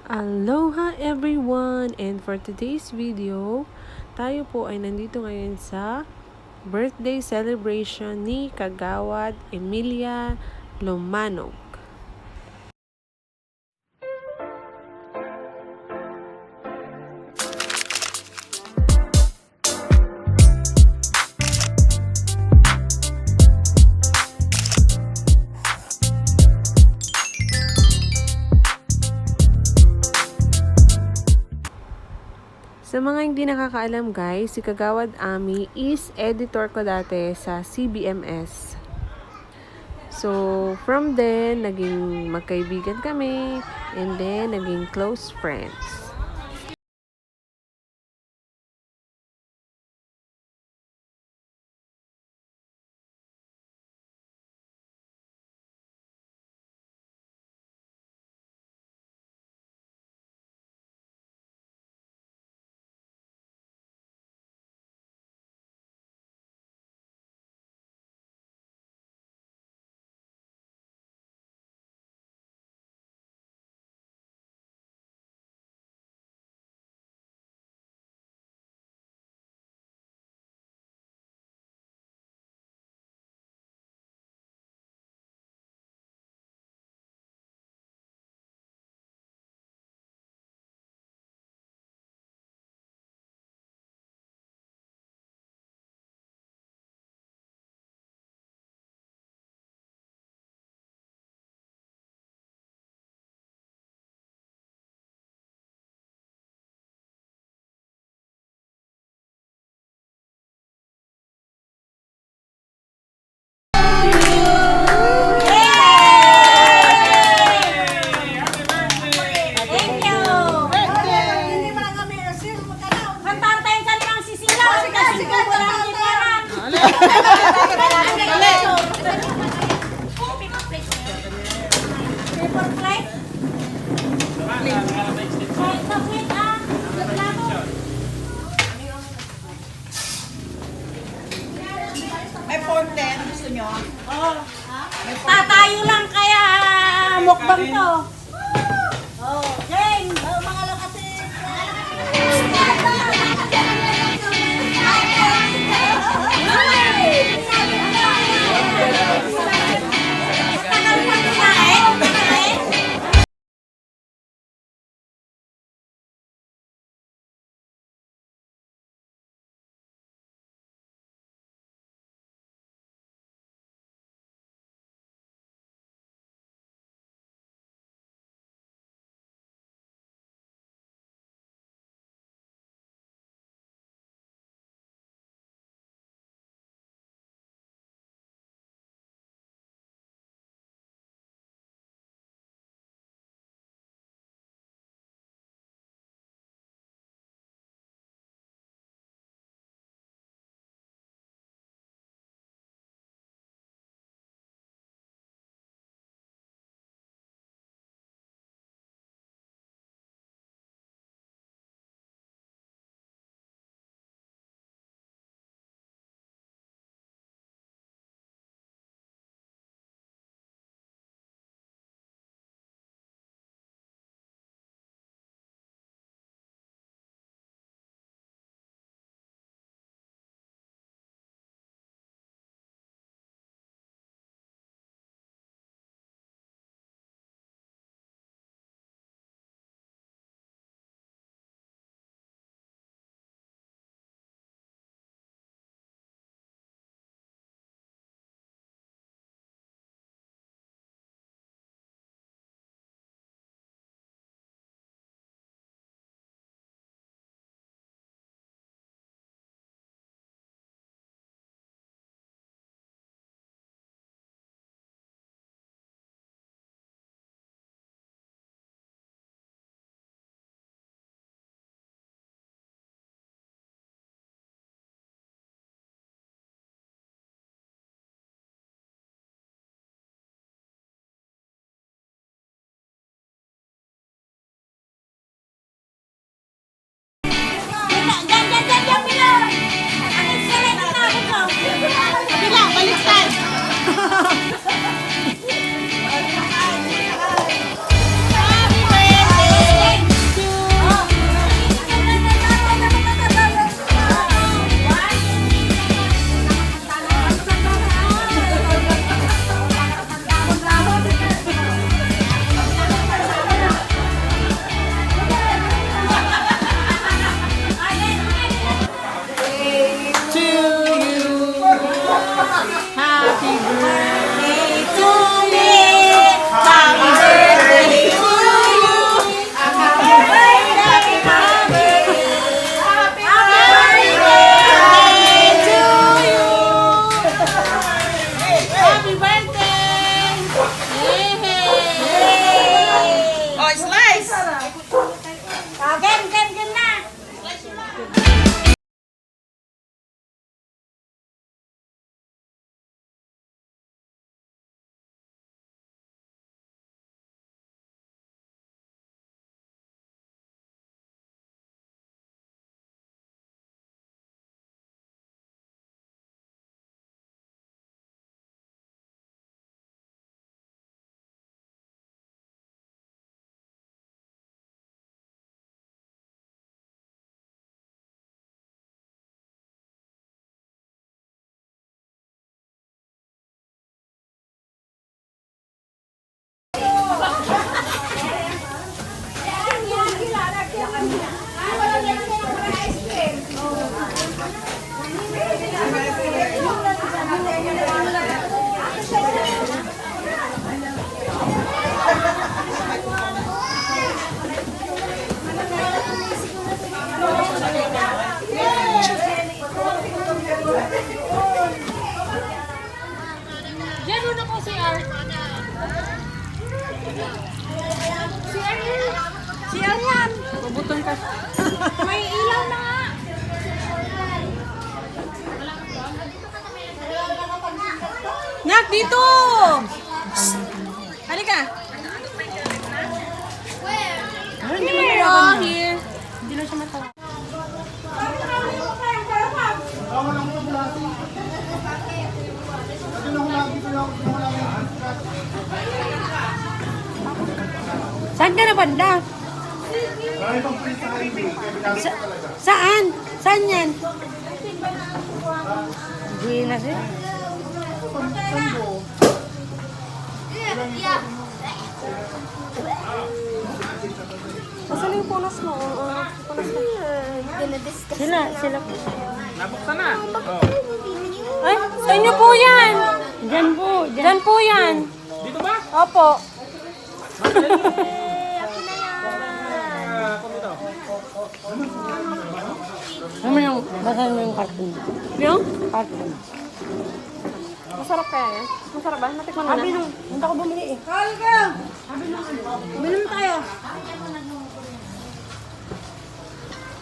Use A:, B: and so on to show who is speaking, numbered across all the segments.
A: Aloha everyone! And for today's video, tayo po ay nandito ngayon sa birthday celebration ni Kagawad Emilia Lomanog. Sa mga hindi nakakaalam guys, si Kagawad Ami is editor ko dati sa CBMS. So, from then, naging magkaibigan kami and then naging close friends.
B: Game na!
C: Diyan muna po si Art. Si Art yan.
A: Pabuton ka.
C: May ilaw na nga.
A: Nak, dito! Halika! Here.
C: Hindi na siya matawa.
B: Saan ka na banda? Saan? Saan yan? Hindi na siya.
A: Nasaan yung punas mo? Punas mo.
B: Sila po.
A: Nabuksan na. Ay, sa inyo po yan.
B: Diyan po.
A: Diyan po yan.
D: Dito ba?
A: Opo.
B: Basahin mo yung cartoon.
A: Yung?
B: Cartoon.
A: Masarap kaya yan? Masarap ba? Natikman mo na?
B: Sabi nung, hindi ako bumili eh. Uminom tayo.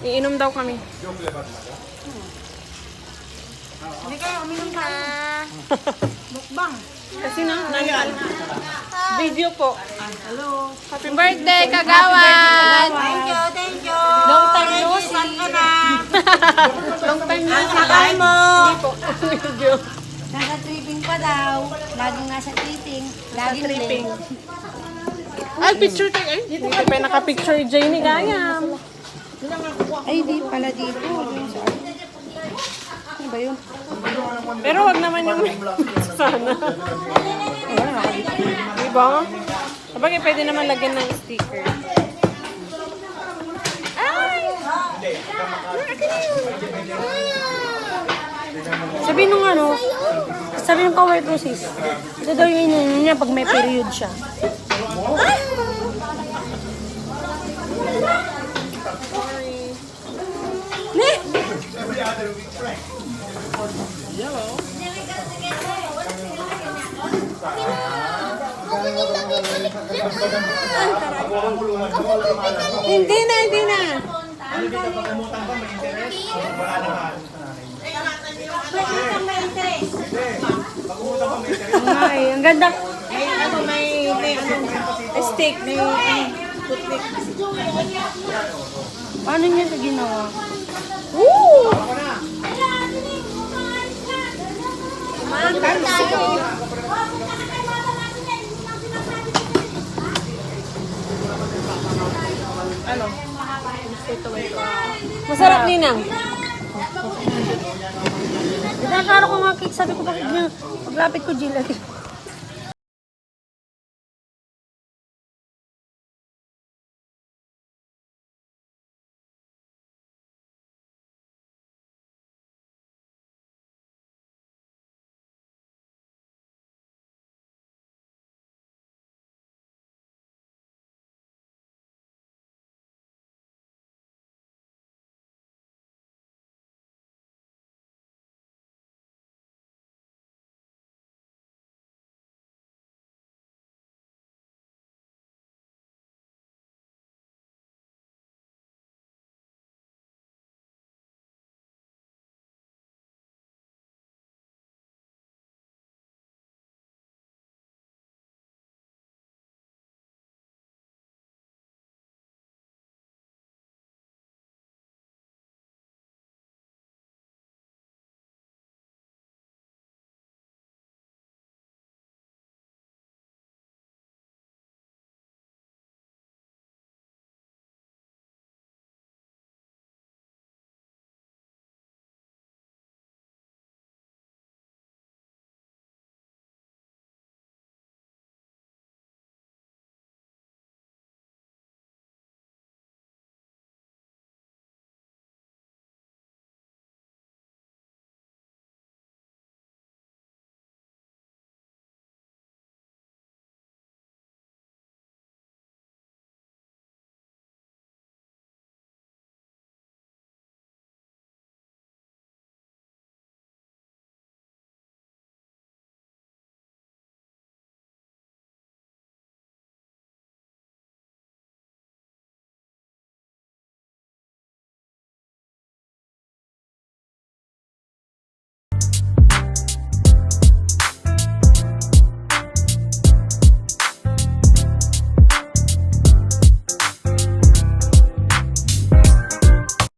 A: Iinom daw kami.
B: Hindi kayo, uminom tayo. Mukbang.
A: Kasi video po. Hello. Happy birthday, Kagawad!
B: Thank you.
A: Long time no see.
B: Saan ka na?
A: Long time no see.
B: Sakay mo.
A: Video.
B: Nasa tripping pa daw. Laging nasa tripping. Laging
A: Tripping.
B: late.
A: Ay, picture tayo. Ay, dito pa naka-picture Jay ni Gayam.
B: Ay, di pala dito. Ano ba yun?
A: Pero wag naman yung sana. Diba? Sabagay, pwede naman lagyan ng sticker. Ay!
B: Sabi nung ano, sabi nung ka-work ko sis, ito daw yung ininom niya pag may period siya. Ne?
A: Hindi na.
B: Ay, ang ganda.
A: May steak, may toothpick.
B: Paano niya ito ginawa?
A: Woo! Ano? Masarap ninang.
B: Itakara ko nga cake, sabi ko bakit niya, paglapit ko Jill,